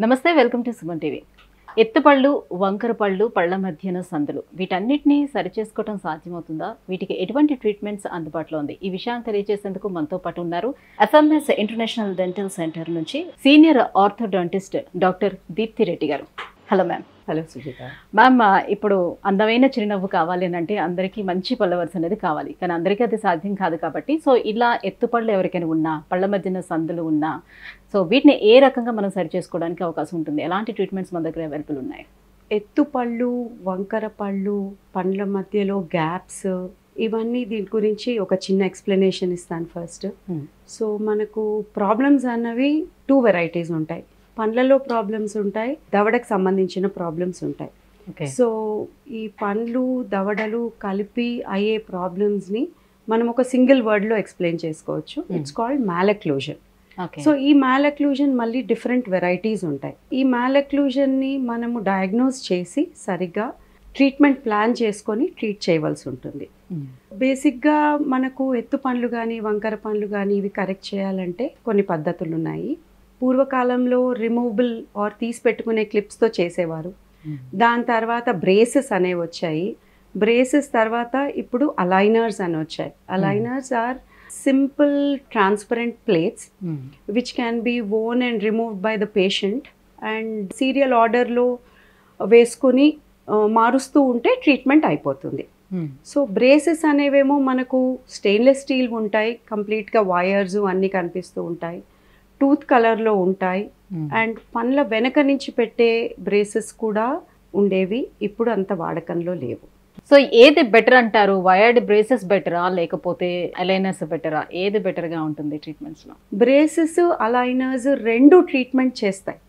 నమస్తే, welcome to Suman TV. ఎత్తుపళ్ళు, వంకర పళ్ళు, పళ్ళ మధ్యన సందులు వీటన్నిటిని సరిచేసుకోవడం సాధ్యమవుతుందా? వీటికి ఎటువంటి ట్రీట్మెంట్స్ అందుబాటులో ఉంది? ఈ విషయాన్ని తెలియజేసేందుకు మనతో పాటు ఉన్నారు ఎఫ్ఎంఎస్ ఇంటర్నేషనల్ డెంటల్ సెంటర్ నుంచి senior orthodontist doctor Deepthi Reddy garu. Hello ma'am. Hello Sujitha ma'am, ఇప్పుడు అందమైన చిరునవ్వు కావాలి అని అంటే అందరికీ మంచి పళ్ళ వరుస అనేది కావాలి, కానీ అందరికీ అది సాధ్యం కాదు. కాబట్టి సో ఇలా ఎత్తుపళ్ళు ఎవరికైనా ఉన్నా, పళ్ళ మధ్యన సందులు ఉన్నా, సో వీటిని ఏ రకంగా మనం సరి చేసుకోవడానికి అవకాశం ఉంటుంది? ఎలాంటి ట్రీట్మెంట్స్ మన దగ్గర అవైలబుల్ ఉన్నాయి? ఎత్తుపళ్ళు, వంకర పళ్ళు, పండ్ల మధ్యలో గ్యాప్స్, ఇవన్నీ దీని గురించి ఒక చిన్న ఎక్స్ప్లెనేషన్ ఇస్తాను ఫస్ట్. సో మనకు ప్రాబ్లమ్స్ అన్నవి 2 వెరైటీస్ ఉంటాయి. పండ్లలో ప్రాబ్లమ్స్ ఉంటాయి, దవడకు సంబంధించిన ప్రాబ్లమ్స్ ఉంటాయి. సో ఈ పండ్లు దవడలు కలిపి అయ్యే ప్రాబ్లమ్స్ని మనం ఒక సింగిల్ వర్డ్లో ఎక్స్ప్లెయిన్ చేసుకోవచ్చు. It's called malocclusion. సో ఈ మ్యాలక్లూజన్ మళ్ళీ డిఫరెంట్ వెరైటీస్ ఉంటాయి. ఈ మ్యాలక్లూజన్ని మనము డయాగ్నోస్ చేసి సరిగ్గా ట్రీట్మెంట్ ప్లాన్ చేసుకొని ట్రీట్ చేయవలసి ఉంటుంది. బేసిక్గా మనకు ఎత్తు పండ్లు కానీ వంకర పండ్లు కానీ ఇవి కరెక్ట్ చేయాలంటే కొన్ని పద్ధతులు ఉన్నాయి. పూర్వకాలంలో రిమూవబుల్ ఆర్ తీసి పెట్టుకునే క్లిప్స్తో చేసేవారు. దాని తర్వాత బ్రేసెస్ అనేవి వచ్చాయి. బ్రేసెస్ తర్వాత ఇప్పుడు అలైనర్స్ అని వచ్చాయి. Aligners are simple transparent plates which can be worn and removed by the patient and serial ఆర్డర్లో వేసుకుని మారుస్తూ ఉంటే ట్రీట్మెంట్ అయిపోతుంది. సో బ్రేసెస్ అనేవేమో మనకు స్టెయిన్లెస్ స్టీల్ ఉంటాయి, కంప్లీట్గా వైర్స్ అన్నీ కనిపిస్తూ ఉంటాయి, టూత్ కలర్లో ఉంటాయి. అండ్ పండ్ల వెనక నుంచి పెట్టే బ్రేసెస్ కూడా ఉండేవి, ఇప్పుడు అంత వాడకంలో లేవు. సో ఏది బెటర్ అంటారు? వైర్డ్ బ్రేసెస్ బెటరా లేకపోతే అలైనర్స్ బెటరా? ఏది బెటర్గా ఉంటుంది ట్రీట్మెంట్స్లో? బ్రేసెస్ అలైనర్స్ రెండు ట్రీట్మెంట్ చేస్తాయి,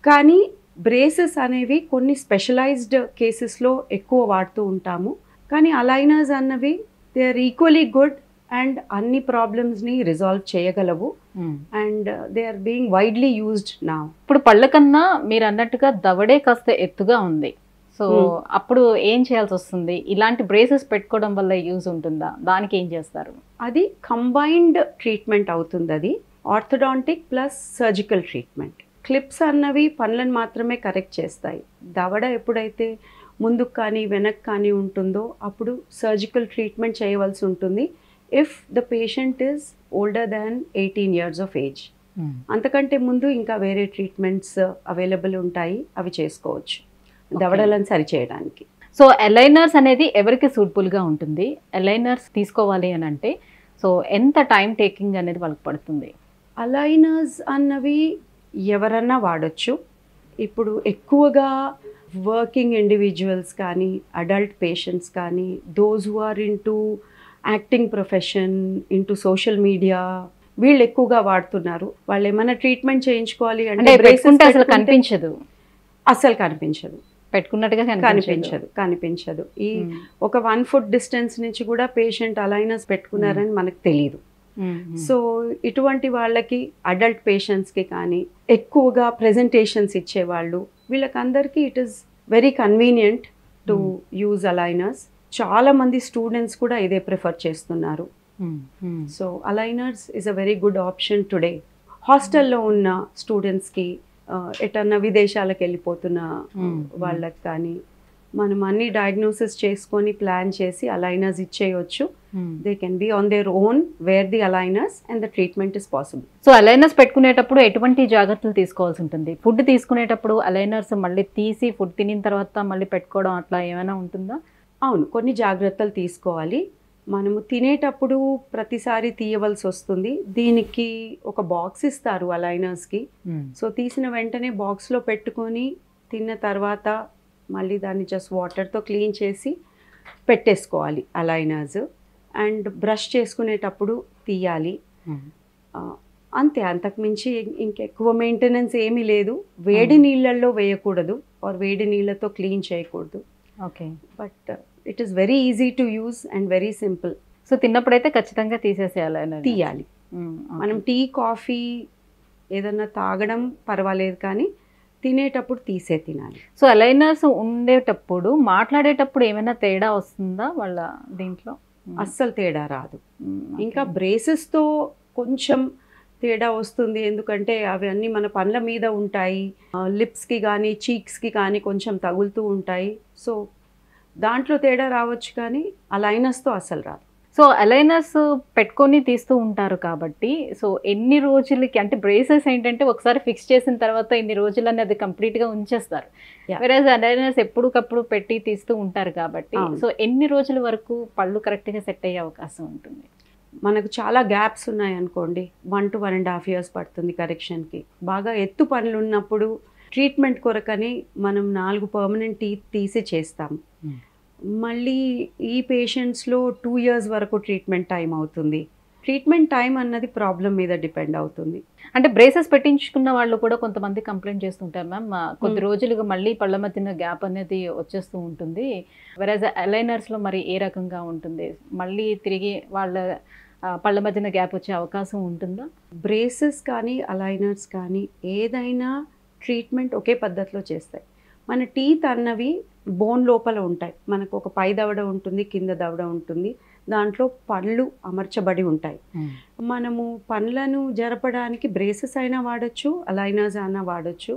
కానీ బ్రేసెస్ అనేవి కొన్ని స్పెషలైజ్డ్ కేసెస్లో ఎక్కువ వాడుతూ ఉంటాము. కానీ అలైనర్స్ అన్నవి they are equally good and అన్ని ప్రాబ్లమ్స్ని రిజాల్వ్ చేయగలవు and they are being widely used now. ఇప్పుడు పళ్ళ కన్నా మీరు అన్నట్టుగా దవడే కాస్త ఎత్తుగా ఉంది, సో అప్పుడు ఏం చేయాల్సి వస్తుంది? ఇలాంటి బ్రేసెస్ పెట్టుకోవడం వల్ల యూజ్ ఉంటుందా? దానికి ఏం చేస్తారు? అది కంబైన్డ్ ట్రీట్మెంట్ అవుతుంది. అది orthodontic plus surgical treatment. Clips అన్నవి పళ్ళను మాత్రమే కరెక్ట్ చేస్తాయి. దవడ ఎప్పుడైతే ముందుకు కానీ వెనక్కి కానీ ఉంటుందో అప్పుడు సర్జికల్ ట్రీట్మెంట్ చేయవలసి ఉంటుంది. If the patient is older than 18 years of age. అంతకంటే ముందు ఇంకా వేరే ట్రీట్మెంట్స్ అవైలబుల్ ఉంటాయి, అవి చేసుకోవచ్చు దవడలను సరిచేయడానికి. సో అలైనర్స్ అనేది ఎవరికి సూటబుల్గా ఉంటుంది? అలైనర్స్ తీసుకోవాలి అని అంటే సో ఎంత టైం టేకింగ్ అనేది వాళ్ళకి పడుతుంది? అలైనర్స్ అన్నవి ఎవరన్నా వాడచ్చు. ఇప్పుడు ఎక్కువగా వర్కింగ్ ఇండివిజువల్స్ కానీ అడల్ట్ పేషెంట్స్ కానీ those who are into acting profession, into social media, వీళ్ళు ఎక్కువగా వాడుతున్నారు. వాళ్ళు ఏమైనా ట్రీట్మెంట్ చేయించుకోవాలి అంటే అసలు కనిపించదు, అస్సలు కనిపించదు, పెట్టుకున్నట్టుగా కనిపించదు. ఈ ఒక 1 foot డిస్టెన్స్ నుంచి కూడా పేషెంట్ అలైనర్స్ పెట్టుకున్నారని మనకు తెలియదు. సో ఇటువంటి వాళ్ళకి అడల్ట్ పేషెంట్స్కి కానీ ఎక్కువగా ప్రెజెంటేషన్స్ ఇచ్చేవాళ్ళు వీళ్ళకందరికీ it is very convenient to use aligners. చాలా మంది స్టూడెంట్స్ కూడా ఇదే ప్రిఫర్ చేస్తున్నారు. So aligners is a very good option today. హాస్టల్లో ఉన్న స్టూడెంట్స్కి, ఎటన్నా విదేశాలకు వెళ్ళిపోతున్న వాళ్ళకి కానీ మనం అన్ని డయాగ్నోసిస్ చేసుకొని ప్లాన్ చేసి అలైనర్స్ ఇచ్చేయచ్చు. They can be on their own wear the aligners and the treatment is possible. So aligners పెట్టుకునేటప్పుడు ఎటువంటి జాగ్రత్తలు తీసుకోవాల్సి ఉంటుంది? ఫుడ్ తీసుకునేటప్పుడు అలైనర్స్ మళ్ళీ తీసి ఫుడ్ తినిన తర్వాత మళ్ళీ పెట్టుకోవడం అట్లా ఏమైనా ఉంటుందా? అవును, కొన్ని జాగ్రత్తలు తీసుకోవాలి. మనము తినేటప్పుడు ప్రతిసారి తీయవలసి వస్తుంది. దీనికి ఒక బాక్స్ ఇస్తారు అలైనర్స్కి. సో తీసిన వెంటనే బాక్స్లో పెట్టుకొని తిన్న తర్వాత మళ్ళీ దాన్ని జస్ట్ వాటర్తో క్లీన్ చేసి పెట్టేసుకోవాలి అలైనర్స్. అండ్ బ్రష్ చేసుకునేటప్పుడు తీయాలి, అంతే. అంతకుమించి ఇంకెక్కువ మెయింటెనెన్స్ ఏమీ లేదు. వేడి నీళ్ళల్లో వేయకూడదు ఆర్ వేడి నీళ్ళతో క్లీన్ చేయకూడదు. Okay, but it is very easy to use and very simple. So తిన్నప్పుడైతే ఖచ్చితంగా తీయాలి. మనం టీ కాఫీ ఏదన్నా తాగడం పర్వాలేదు, కానీ తినేటప్పుడు తినాలి. సో అలైనర్స్ ఉండేటప్పుడు మాట్లాడేటప్పుడు ఏమైనా తేడా వస్తుందా వాళ్ళ దీంట్లో? అస్సలు తేడా రాదు. ఇంకా బ్రేసెస్తో కొంచెం తేడా వస్తుంది, ఎందుకంటే అవన్నీ మన పండ్ల మీద ఉంటాయి, లిప్స్కి కానీ చీక్స్కి కానీ కొంచెం తగులుతూ ఉంటాయి. సో దాంట్లో తేడా రావచ్చు, కానీ అలైనర్స్తో అసలు రాదు. సో అలైనర్స్ పెట్టుకొని తీస్తూ ఉంటారు కాబట్టి, సో ఎన్ని రోజులకి అంటే బ్రేసెస్ ఏంటంటే ఒకసారి ఫిక్స్ చేసిన తర్వాత ఎన్ని రోజులని అది కంప్లీట్గా ఉంచేస్తారు. వేరేజ్ అలైనర్స్ ఎప్పటికప్పుడు పెట్టి తీస్తూ ఉంటారు కాబట్టి, సో ఎన్ని రోజుల వరకు పళ్ళు కరెక్ట్గా సెట్ అయ్యే అవకాశం ఉంటుంది? మనకు చాలా గ్యాప్స్ ఉన్నాయి అనుకోండి, 1 to 1.5 years పడుతుంది కరెక్షన్కి. బాగా ఎత్తు పనులు ఉన్నప్పుడు ట్రీట్మెంట్ కొరకని మనం 4 పర్మనెంట్ టీత్ తీసి చేస్తాం. మళ్ళీ ఈ పేషెంట్స్లో 2 years వరకు ట్రీట్మెంట్ టైం అవుతుంది. ట్రీట్మెంట్ టైం అన్నది ప్రాబ్లం మీద డిపెండ్ అవుతుంది. అంటే బ్రేసెస్ పెట్టించుకున్న వాళ్ళు కూడా కొంతమంది కంప్లైంట్ చేస్తుంటారు మ్యామ్, కొద్ది రోజులుగా మళ్ళీ పళ్ళ మధ్యన గ్యాప్ అనేది వచ్చేస్తూ ఉంటుంది. వెరాజ్ అలైనర్స్లో మరి ఏ రకంగా ఉంటుంది? మళ్ళీ తిరిగి వాళ్ళ పళ్ళ మధ్యన గ్యాప్ వచ్చే అవకాశం ఉంటుందా? బ్రేసెస్ కానీ అలైనర్స్ కానీ ఏదైనా ట్రీట్మెంట్ ఒకే పద్ధతిలో చేస్తాయి. మన టీత్ అన్నవి బోన్ లోపల ఉంటాయి. మనకు ఒక పై దవడ ఉంటుంది, కింద దవడ ఉంటుంది, దాంట్లో పళ్ళు అమర్చబడి ఉంటాయి. మనము పళ్ళను జరపడానికి బ్రేసెస్ అయినా వాడచ్చు, అలైనర్స్ అయినా వాడచ్చు,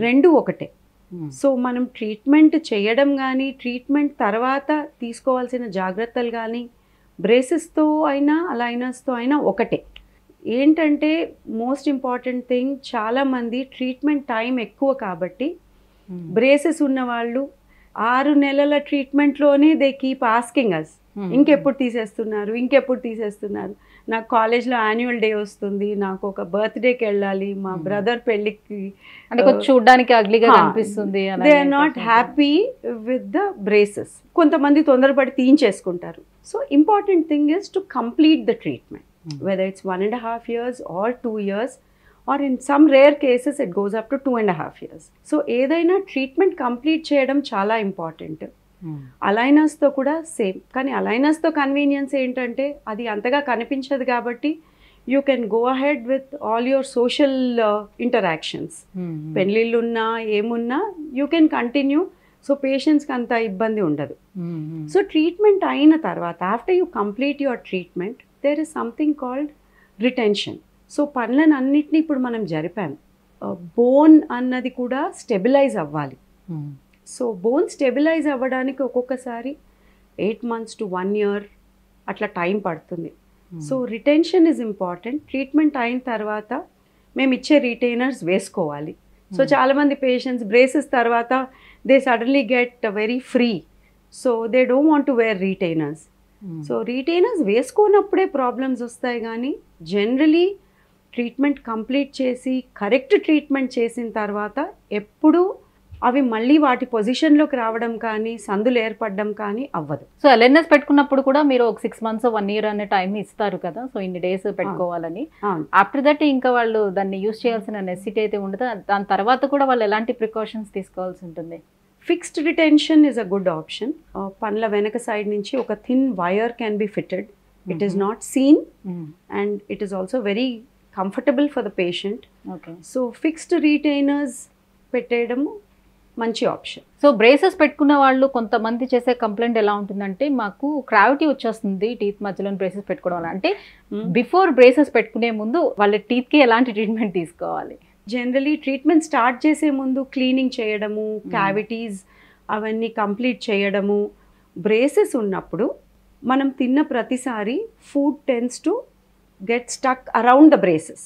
రెండు ఒకటే. సో మనం ట్రీట్మెంట్ చేయడం కానీ ట్రీట్మెంట్ తర్వాత తీసుకోవాల్సిన జాగ్రత్తలు కానీ బ్రేసెస్తో అయినా అలైనర్స్తో అయినా ఒకటే. ఏంటంటే మోస్ట్ ఇంపార్టెంట్ థింగ్, చాలామంది ట్రీట్మెంట్ టైం ఎక్కువ కాబట్టి బ్రేసెస్ ఉన్న వాళ్ళు 6 నెలల ట్రీట్మెంట్లోనే దే కీప్ ఆస్కింగ్ అస్, ఇంకెప్పుడు తీసేస్తున్నారు, ఇంకెప్పుడు తీసేస్తున్నారు. నాకు కాలేజ్లో యాన్యువల్ డే వస్తుంది, నాకు ఒక బర్త్డేకి వెళ్ళాలి, మా బ్రదర్ పెళ్ళికి, అంటే చూడడానికి అగ్లీగా కనిపిస్తుంది. They are not happy with the braces. కొంతమంది తొందరపడి తీయించేసుకుంటారు. So important thing is to complete the treatment, whether it's 1.5 years or 2 years, or in some rare cases it goes up to 2.5 years. So ఏదైనా treatment complete చేయడం చాలా important. అలైనర్స్తో కూడా same, కానీ అలైనర్స్తో convenience ఏంటంటే అది అంతగా కనిపించదు కాబట్టి you can go ahead with all your social interactions. పెళ్ళిళ్ళు ఉన్నా ఏమున్నా యూ కెన్ కంటిన్యూ. సో పేషెంట్స్కి అంత ఇబ్బంది ఉండదు. సో ట్రీట్మెంట్ అయిన తర్వాత after you complete your treatment there is something called retention. So పనులను అన్నిటినీ ఇప్పుడు మనం జరిపాం, బోన్ అన్నది కూడా స్టెబిలైజ్ అవ్వాలి. సో బోన్ స్టెబిలైజ్ అవ్వడానికి ఒక్కొక్కసారి 8 months to 1 year అట్లా టైం పడుతుంది. So retention is important. Treatment అయిన తర్వాత మేము ఇచ్చే రిటైనర్స్ వేసుకోవాలి. సో చాలామంది పేషెంట్స్ బ్రేసెస్ తర్వాత they suddenly get very free, so they don't want to wear retainers. So retainers వేసుకోనప్పుడే ప్రాబ్లమ్స్ వస్తాయి, కానీ జనరలీ ట్రీట్మెంట్ కంప్లీట్ చేసి కరెక్ట్ ట్రీట్మెంట్ చేసిన తర్వాత ఎప్పుడు అవి మళ్ళీ వాటి పొజిషన్లోకి రావడం కానీ సందులు ఏర్పడడం కానీ అవ్వదు. సో అలైనర్స్ పెట్టుకున్నప్పుడు కూడా మీరు ఒక 6 months 1 year అనే టైం ఇస్తారు కదా, సో ఇన్ని డేస్ పెట్టుకోవాలని. ఆఫ్టర్ దట్ ఇంకా వాళ్ళు దాన్ని యూజ్ చేయాల్సిన నెసిటీ అయితే ఉండదు. దాని తర్వాత కూడా వాళ్ళు ఎలాంటి ప్రికాషన్స్ తీసుకోవాల్సి ఉంటుంది? Fixed retention is a good option. పండ్ల వెనక సైడ్ నుంచి ఒక thin wire can be fitted. It is not seen and it is also very comfortable for the patient. So fixed retainers పెట్టేయడము మంచి ఆప్షన్. సో బ్రేసెస్ పెట్టుకున్న వాళ్ళు కొంతమంది చేసే కంప్లైంట్ ఎలా ఉంటుందంటే, మాకు క్రావిటీ వచ్చేస్తుంది టీత్ మధ్యలో బ్రేసెస్ పెట్టుకోవడం వల్ల. అంటే బిఫోర్ బ్రేసెస్ పెట్టుకునే ముందు వాళ్ళ టీత్కి ఎలాంటి ట్రీట్మెంట్ తీసుకోవాలి? జనరలీ ట్రీట్మెంట్ స్టార్ట్ చేసే ముందు క్లీనింగ్ చేయడము, క్యావిటీస్ అవన్నీ కంప్లీట్ చేయడము. బ్రేసెస్ ఉన్నప్పుడు మనం తిన్న ప్రతిసారి food tends to get stuck around the braces.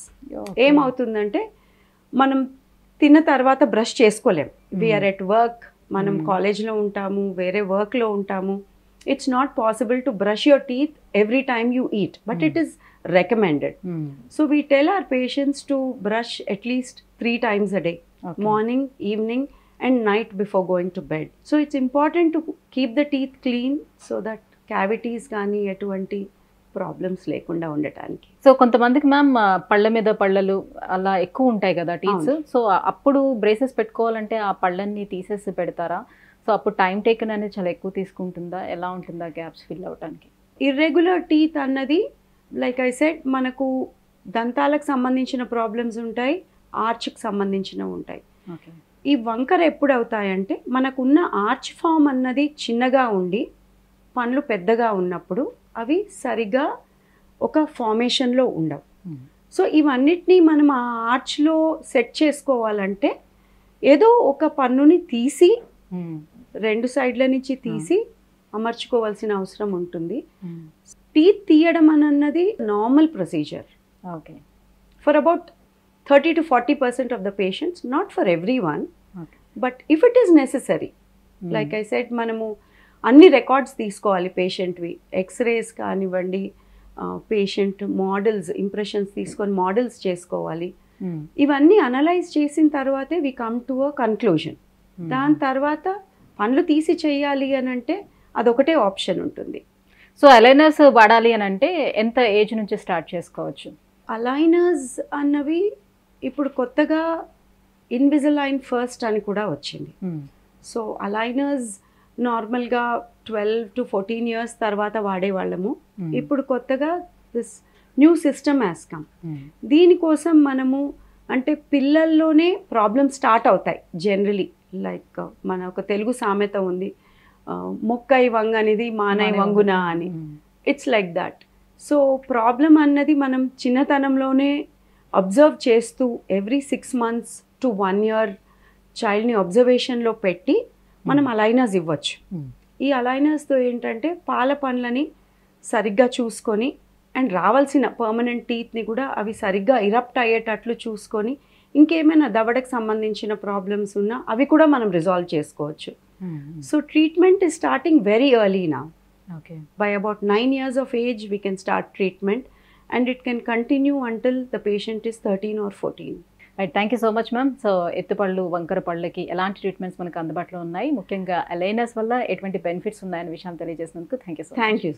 ఏమవుతుందంటే మనం తిన్న తర్వాత బ్రష్ చేసుకోలేం. వీఆర్ ఎట్ వర్క్, మనం కాలేజ్లో ఉంటాము, వేరే వర్క్లో ఉంటాము. It's not possible to brush your teeth every time you eat, but it is recommended. So we tell our patients to brush at least 3 times a day, morning, evening and night before going to bed. So it's important to keep the teeth clean so that cavities gaani etuvanti problems లేకుండా ఉండటానికి. So కొంతమందికి ma'am పళ్ళ మీద పళ్ళలు అలా ఎక్కువ ఉంటాయి కదా teeths, so అప్పుడు బ్రేసెస్ పెట్టుకోవాలంటే ఆ పళ్ళన్ని తీసేసి పెడతారా? సో అప్పుడు టైం టేకన్ అనేది చాలా ఎక్కువ తీసుకుంటుందా? ఎలా ఉంటుందా గ్యాప్స్ ఫిల్ అవడానికి? ఇర్రెగ్యులర్ టీత్ అన్నది లైక్ ఐ సెడ్ మనకు దంతాలకు సంబంధించిన ప్రాబ్లమ్స్ ఉంటాయి, ఆర్చ్కి సంబంధించినవి ఉంటాయి. ఈ వంకర ఎప్పుడు అవుతాయంటే మనకున్న ఆర్చ్ ఫామ్ అన్నది చిన్నగా ఉండి పండ్లు పెద్దగా ఉన్నప్పుడు అవి సరిగా ఒక ఫార్మేషన్లో ఉండవు. సో ఇవన్నిటినీ మనం ఆ ఆర్చ్లో సెట్ చేసుకోవాలంటే ఏదో ఒక పన్నుని తీసి రెండు సైడ్ల నుంచి తీసి అమర్చుకోవాల్సిన అవసరం ఉంటుంది. టీత్ తీయడం అన్నది normal procedure okay for about 30 to 40% of the patients, not for everyone. But if it is necessary, like I said, మనము అన్ని రికార్డ్స్ తీసుకోవాలి పేషెంట్వి, ఎక్స్రేస్ కానివ్వండి, పేషెంట్ మోడల్స్ ఇంప్రెషన్స్ తీసుకొని మోడల్స్ చేసుకోవాలి. ఇవన్నీ అనలైజ్ చేసిన తర్వాతే we come to a conclusion. దాని తర్వాత పనులు తీసి చేయాలి అని అంటే అదొకటే ఆప్షన్ ఉంటుంది. సో అలైనర్స్ వాడాలి అని అంటే ఎంత ఏజ్ నుంచి స్టార్ట్ చేసుకోవచ్చు? అలైనర్స్ అన్నవి ఇప్పుడు కొత్తగా ఇన్విజిలైన్ ఫస్ట్ అని కూడా వచ్చింది. సో అలైనర్స్ నార్మల్గా 12 to 14 years తర్వాత వాడేవాళ్ళము. ఇప్పుడు కొత్తగా this new system has come. దీనికోసం మనము అంటే పిల్లల్లోనే ప్రాబ్లమ్స్ స్టార్ట్ అవుతాయి జనరలీ. లైక్ మన ఒక తెలుగు సామెత ఉంది, మొక్కై వంగ అనేది మానై వంగునా అని. It's like that. So problem అన్నది మనం చిన్నతనంలోనే అబ్జర్వ్ చేస్తూ ఎవ్రీ 6 months to 1 year చైల్డ్ని అబ్జర్వేషన్లో పెట్టి మనం అలైనర్స్ ఇవ్వచ్చు. ఈ అలైనర్స్తో ఏంటంటే పాల పండ్లని సరిగ్గా చూసుకొని అండ్ రావాల్సిన పర్మనెంట్ టీత్ని కూడా అవి సరిగ్గా ఇరప్ట్ అయ్యేటట్లు చూసుకొని ఇంకేమైనా దవడకు సంబంధించిన ప్రాబ్లమ్స్ ఉన్నా అవి కూడా మనం రిజాల్వ్ చేసుకోవచ్చు. So treatment is starting very early now. By about 9 years of age we can start treatment and it can continue until the patient is 13 or 14. Right, thank you so much ma'am. So ఎత్తుపళ్ళు వంకర పళ్ళకి ఎలాంటి treatments మనకు అందుబాటులో ఉన్నాయి, ముఖ్యంగా aligners వల్ల ఎటువంటి బెనిఫిట్స్ ఉన్నాయనే విషయం తెలియజేసినందుకు థ్యాంక్ యూ.